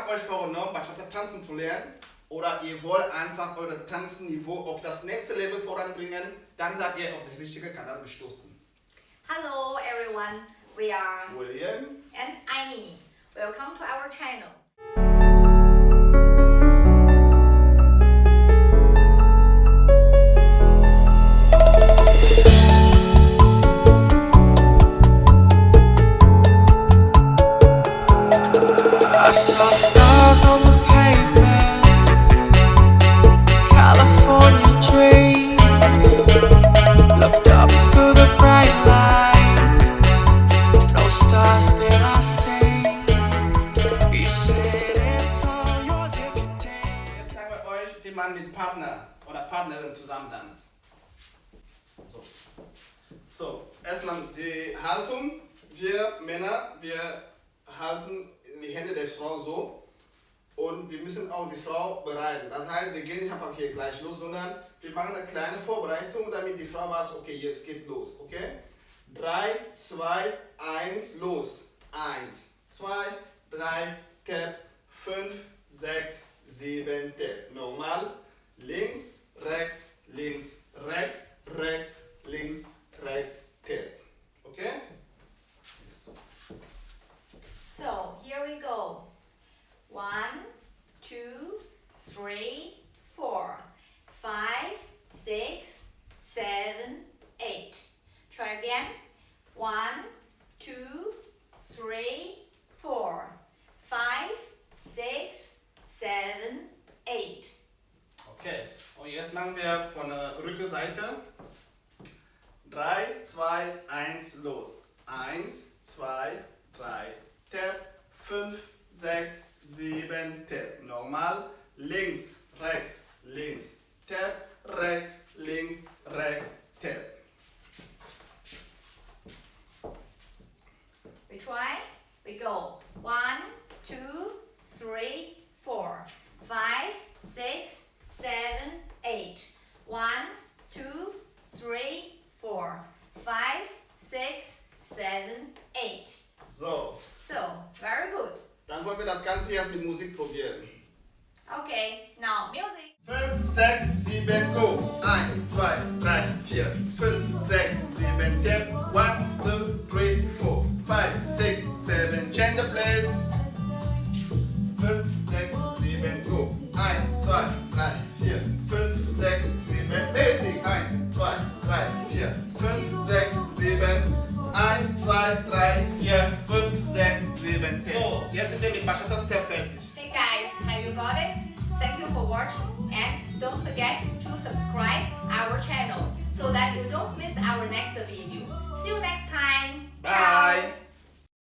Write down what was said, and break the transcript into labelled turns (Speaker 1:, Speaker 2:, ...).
Speaker 1: habt euch vorgenommen, Bachata tanzen zu lernen oder ihr wollt einfach euer Tanzniveau auf das nächste Level voranbringen, dann seid ihr auf den richtigen Kanal gestoßen.
Speaker 2: Hello everyone, we are
Speaker 1: William
Speaker 2: and Aini. Welcome to our channel.
Speaker 3: I saw stars on the pavement, California dreams. Looked up through the bright lights, no stars did I see. You said it's all yours if you take.
Speaker 1: Jetzt zeigen wir euch, wie man mit Partner oder Partnerin zusammen tanzt. So, erstmal die Haltung. Wir Männer, wir halten die Hände der Frau so und wir müssen auch die Frau bereiten. Das heißt, wir gehen nicht einfach hier gleich los, sondern wir machen eine kleine Vorbereitung, damit die Frau weiß, okay, jetzt geht los, okay? 3, 2, 1, los. 1, 2, 3, Tap, 5, 6, 7, Tap. Normal, links, rechts, links, rechts, rechts, links, rechts, Tap. Okay?
Speaker 2: So here we go. 1, 2, 3, 4, 5, 6, 7, 8. Try again. 1, 2, 3, 4, 5, 6, 7, 8.
Speaker 1: Okay, und jetzt machen wir von der Rückseite. 3, 2, 1, los. 1, 2, 3, Tap, 5, 6, 7, Tap. Normal, links, rechts, links, Tap, rechts, links, rechts, Tap.
Speaker 2: We try. We go. 1, 2, 3, 4, 5, 6, 7, 8. 1, 2, 3, 4, 5, 6, 7, 8.
Speaker 1: So,
Speaker 2: Very good.
Speaker 1: dann wollen wir das Ganze jetzt mit Musik probieren.
Speaker 2: Okay, now music.
Speaker 1: 5, 6, 7, go! 1, 2, 3, 4, 5, 6, 7, Tap. 1, 2, 3, 4, 5, 6, 7, change the place. 5, 6, 7, go! 1, 2, 3, 4, 5, 6, 7, basic. 1, 2, 3, 4, 5, 6, 7, 1, 2, 3, 4, 5, 6, 7, 10. So, jetzt sind wir mit Bachata Step fertig.
Speaker 2: Hey guys, have you got it? Thank you for watching and don't forget to subscribe our channel so that you don't miss our next video. See you next time.
Speaker 1: Bye.